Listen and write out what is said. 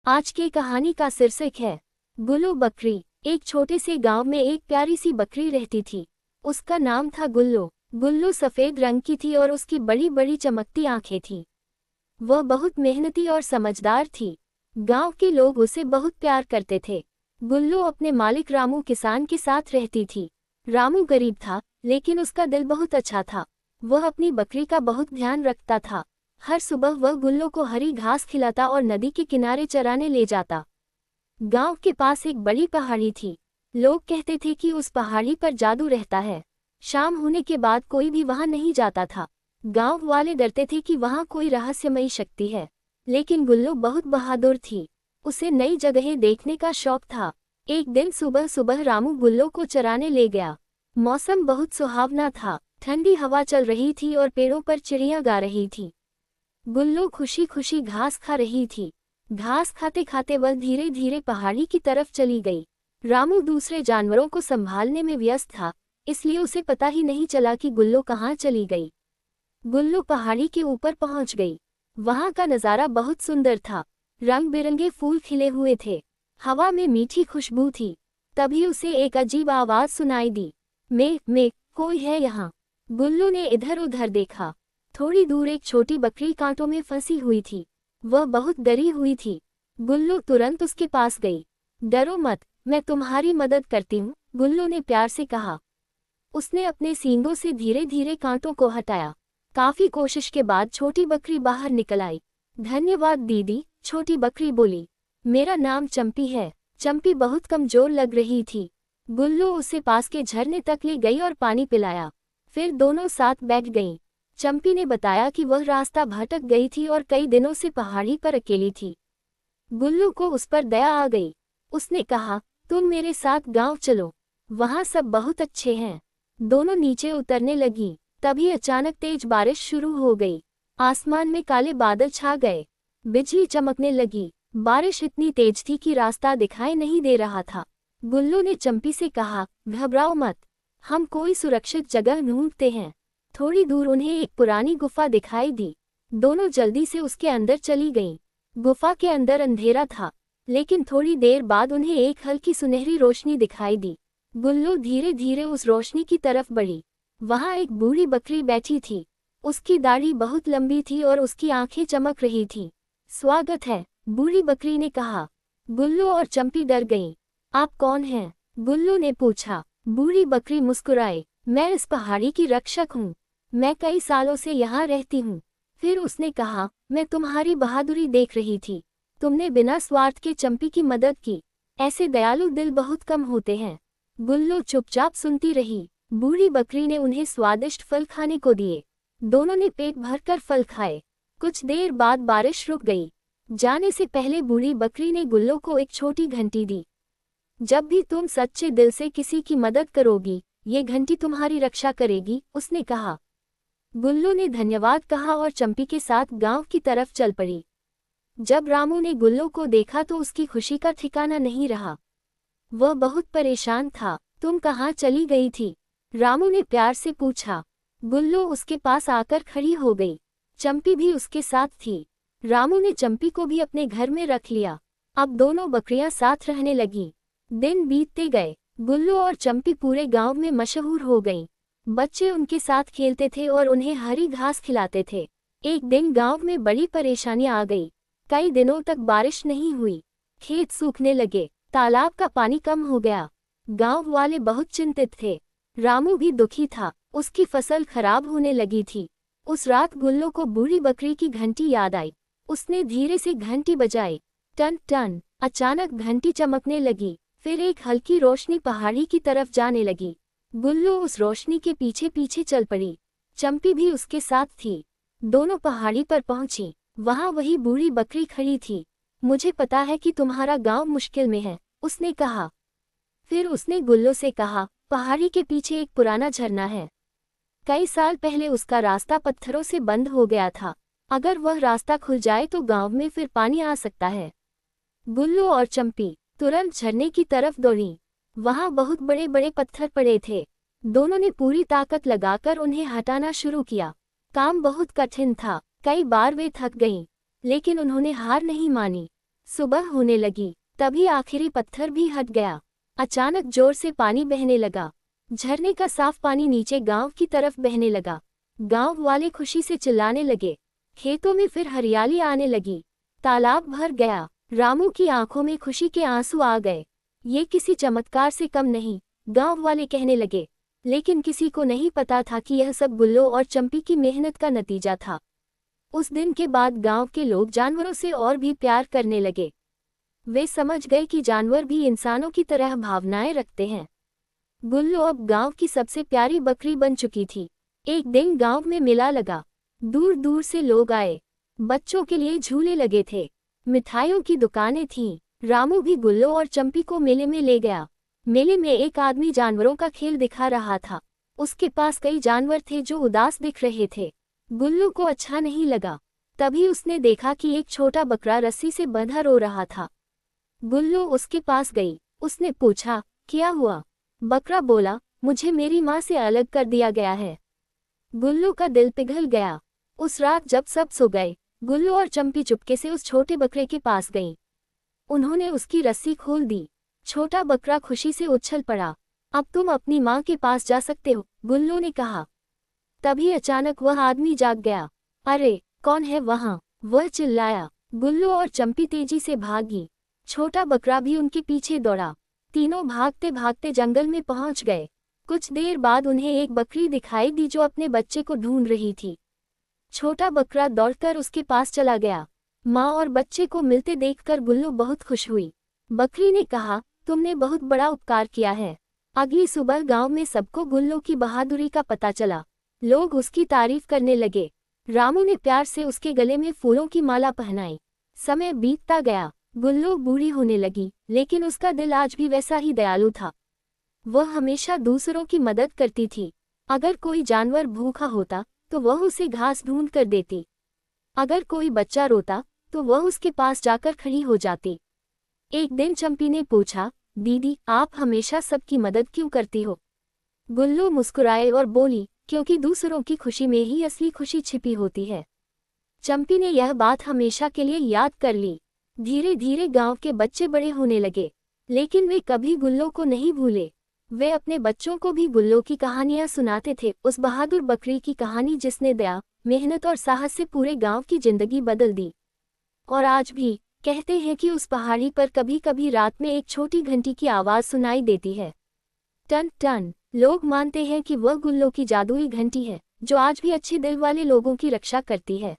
आज की कहानी का शीर्षक है गुल्लू बकरी। एक छोटे से गांव में एक प्यारी सी बकरी रहती थी। उसका नाम था गुल्लू। गुल्लू सफेद रंग की थी और उसकी बड़ी बड़ी चमकती आंखें थीं। वह बहुत मेहनती और समझदार थी। गांव के लोग उसे बहुत प्यार करते थे। गुल्लू अपने मालिक रामू किसान के साथ रहती थी। रामू गरीब था, लेकिन उसका दिल बहुत अच्छा था। वह अपनी बकरी का बहुत ध्यान रखता था। हर सुबह वह गुल्लू को हरी घास खिलाता और नदी के किनारे चराने ले जाता। गांव के पास एक बड़ी पहाड़ी थी। लोग कहते थे कि उस पहाड़ी पर जादू रहता है। शाम होने के बाद कोई भी वहां नहीं जाता था। गांव वाले डरते थे कि वहां कोई रहस्यमयी शक्ति है। लेकिन गुल्लू बहुत बहादुर थी। उसे नई जगहें देखने का शौक था। एक दिन सुबह सुबह रामू गुल्लू को चराने ले गया। मौसम बहुत सुहावना था। ठंडी हवा चल रही थी और पेड़ों पर चिड़ियां गा रही थी। गुल्लू खुशी खुशी घास खा रही थी। घास खाते खाते वह धीरे धीरे पहाड़ी की तरफ चली गई। रामू दूसरे जानवरों को संभालने में व्यस्त था, इसलिए उसे पता ही नहीं चला कि गुल्लू कहाँ चली गई। गुल्लू पहाड़ी के ऊपर पहुंच गई। वहां का नज़ारा बहुत सुंदर था। रंग बिरंगे फूल खिले हुए थे। हवा में मीठी खुशबू थी। तभी उसे एक अजीब आवाज सुनाई दी। मैं कोई है यहाँ? गुल्लू ने इधर उधर देखा। थोड़ी दूर एक छोटी बकरी कांटों में फंसी हुई थी। वह बहुत डरी हुई थी। गुल्लू तुरंत उसके पास गई। डरो मत, मैं तुम्हारी मदद करती हूँ, गुल्लू ने प्यार से कहा। उसने अपने सींगों से धीरे धीरे कांटों को हटाया। काफी कोशिश के बाद छोटी बकरी बाहर निकल आई। धन्यवाद दीदी, छोटी बकरी बोली। मेरा नाम चंपी है। चंपी बहुत कमजोर लग रही थी। गुल्लू उसे पास के झरने तक ले गई और पानी पिलाया। फिर दोनों साथ बैठ गईं। चंपी ने बताया कि वह रास्ता भटक गई थी और कई दिनों से पहाड़ी पर अकेली थी। गुल्लू को उस पर दया आ गई। उसने कहा, तुम मेरे साथ गांव चलो, वहां सब बहुत अच्छे हैं। दोनों नीचे उतरने लगी। तभी अचानक तेज बारिश शुरू हो गई। आसमान में काले बादल छा गए। बिजली चमकने लगी। बारिश इतनी तेज थी कि रास्ता दिखाई नहीं दे रहा था। गुल्लू ने चंपी से कहा, घबराओ मत, हम कोई सुरक्षित जगह ढूंढते हैं। थोड़ी दूर उन्हें एक पुरानी गुफा दिखाई दी। दोनों जल्दी से उसके अंदर चली गईं। गुफा के अंदर अंधेरा था, लेकिन थोड़ी देर बाद उन्हें एक हल्की सुनहरी रोशनी दिखाई दी। गुल्लू धीरे धीरे उस रोशनी की तरफ बढ़ी। वहां एक बूढ़ी बकरी बैठी थी। उसकी दाढ़ी बहुत लंबी थी और उसकी आंखें चमक रही थीं। स्वागत है, बूढ़ी बकरी ने कहा। गुल्लू और चंपी डर गईं। आप कौन हैं? गुल्लू ने पूछा। बूढ़ी बकरी मुस्कुराई। मैं इस पहाड़ी की रक्षक हूँ। मैं कई सालों से यहाँ रहती हूँ। फिर उसने कहा, मैं तुम्हारी बहादुरी देख रही थी। तुमने बिना स्वार्थ के चंपी की मदद की। ऐसे दयालु दिल बहुत कम होते हैं। गुल्लू चुपचाप सुनती रही। बूढ़ी बकरी ने उन्हें स्वादिष्ट फल खाने को दिए। दोनों ने पेट भरकर फल खाए। कुछ देर बाद बारिश रुक गई। जाने से पहले बूढ़ी बकरी ने गुल्लू को एक छोटी घंटी दी। जब भी तुम सच्चे दिल से किसी की मदद करोगी, ये घंटी तुम्हारी रक्षा करेगी, उसने कहा। गुल्लू ने धन्यवाद कहा और चंपी के साथ गांव की तरफ चल पड़ी। जब रामू ने गुल्लू को देखा तो उसकी खुशी का ठिकाना नहीं रहा। वह बहुत परेशान था। तुम कहाँ चली गई थी? रामू ने प्यार से पूछा। गुल्लू उसके पास आकर खड़ी हो गई। चंपी भी उसके साथ थी। रामू ने चंपी को भी अपने घर में रख लिया। अब दोनों बकरियां साथ रहने लगीं। दिन बीतते गए। गुल्लू और चंपी पूरे गांव में मशहूर हो गईं। बच्चे उनके साथ खेलते थे और उन्हें हरी घास खिलाते थे। एक दिन गांव में बड़ी परेशानी आ गई। कई दिनों तक बारिश नहीं हुई। खेत सूखने लगे। तालाब का पानी कम हो गया। गांव वाले बहुत चिंतित थे। रामू भी दुखी था। उसकी फसल खराब होने लगी थी। उस रात गुल्लू को बूढ़ी बकरी की घंटी याद आई। उसने धीरे से घंटी बजाई। टन टन। अचानक घंटी चमकने लगी। फिर एक हल्की रोशनी पहाड़ी की तरफ जाने लगी। गुल्लू उस रोशनी के पीछे पीछे चल पड़ी। चंपी भी उसके साथ थी। दोनों पहाड़ी पर पहुंची। वहां वही बूढ़ी बकरी खड़ी थी। मुझे पता है कि तुम्हारा गांव मुश्किल में है, उसने कहा। फिर उसने गुल्लू से कहा, पहाड़ी के पीछे एक पुराना झरना है। कई साल पहले उसका रास्ता पत्थरों से बंद हो गया था। अगर वह रास्ता खुल जाए तो गांव में फिर पानी आ सकता है। गुल्लू और चंपी तुरंत झरने की तरफ दौड़ी। वहां बहुत बड़े बड़े पत्थर पड़े थे। दोनों ने पूरी ताकत लगाकर उन्हें हटाना शुरू किया। काम बहुत कठिन था। कई बार वे थक गईं, लेकिन उन्होंने हार नहीं मानी। सुबह होने लगी, तभी आखिरी पत्थर भी हट गया। अचानक जोर से पानी बहने लगा। झरने का साफ पानी नीचे गांव की तरफ बहने लगा। गांव वाले खुशी से चिल्लाने लगे। खेतों में फिर हरियाली आने लगी। तालाब भर गया। रामू की आंखों में खुशी के आंसू आ गए। ये किसी चमत्कार से कम नहीं, गांव वाले कहने लगे। लेकिन किसी को नहीं पता था कि यह सब गुल्लो और चंपी की मेहनत का नतीजा था। उस दिन के बाद गांव के लोग जानवरों से और भी प्यार करने लगे। वे समझ गए कि जानवर भी इंसानों की तरह भावनाएं रखते हैं। गुल्लो अब गांव की सबसे प्यारी बकरी बन चुकी थी। एक दिन गांव में मेला लगा। दूर दूर से लोग आए। बच्चों के लिए झूले लगे थे। मिठाइयों की दुकानें थीं। रामू भी गुल्लो और चंपी को मेले में ले गया। मेले में एक आदमी जानवरों का खेल दिखा रहा था। उसके पास कई जानवर थे जो उदास दिख रहे थे। गुल्लो को अच्छा नहीं लगा। तभी उसने देखा कि एक छोटा बकरा रस्सी से बंधा रो रहा था। गुल्लो उसके पास गई। उसने पूछा, क्या हुआ? बकरा बोला, मुझे मेरी माँ से अलग कर दिया गया है। गुल्लो का दिल पिघल गया। उस रात जब सब सो गए, गुल्लो और चंपी चुपके से उस छोटे बकरे के पास गईं। उन्होंने उसकी रस्सी खोल दी। छोटा बकरा खुशी से उछल पड़ा। अब तुम अपनी माँ के पास जा सकते हो, गुल्लो ने कहा। तभी अचानक वह आदमी जाग गया। अरे, कौन है वहाँ? वह चिल्लाया। गुल्लो और चंपी तेजी से भागी। छोटा बकरा भी उनके पीछे दौड़ा। तीनों भागते भागते जंगल में पहुंच गए। कुछ देर बाद उन्हें एक बकरी दिखाई दी जो अपने बच्चे को ढूंढ रही थी। छोटा बकरा दौड़कर उसके पास चला गया। माँ और बच्चे को मिलते देखकर गुल्लो बहुत खुश हुई। बकरी ने कहा, तुमने बहुत बड़ा उपकार किया है। अगली सुबह गांव में सबको गुल्लो की बहादुरी का पता चला। लोग उसकी तारीफ करने लगे। रामू ने प्यार से उसके गले में फूलों की माला पहनाई। समय बीतता गया। गुल्लो बूढ़ी होने लगी, लेकिन उसका दिल आज भी वैसा ही दयालु था। वह हमेशा दूसरों की मदद करती थी। अगर कोई जानवर भूखा होता तो वह उसे घास ढूंढ कर देती। अगर कोई बच्चा रोता तो वह उसके पास जाकर खड़ी हो जाती। एक दिन चंपी ने पूछा, दीदी, आप हमेशा सबकी मदद क्यों करती हो? गुल्लो मुस्कुराए और बोली, क्योंकि दूसरों की खुशी में ही असली खुशी छिपी होती है। चंपी ने यह बात हमेशा के लिए याद कर ली। धीरे धीरे गांव के बच्चे बड़े होने लगे, लेकिन वे कभी गुल्लो को नहीं भूले। वे अपने बच्चों को भी गुल्लो की कहानियां सुनाते थे, उस बहादुर बकरी की कहानी जिसने दया, मेहनत और साहस से पूरे गांव की जिंदगी बदल दी। और आज भी कहते हैं कि उस पहाड़ी पर कभी कभी रात में एक छोटी घंटी की आवाज सुनाई देती है। टन टन। लोग मानते हैं कि वह गुल्लो की जादुई घंटी है, जो आज भी अच्छे दिल वाले लोगों की रक्षा करती है।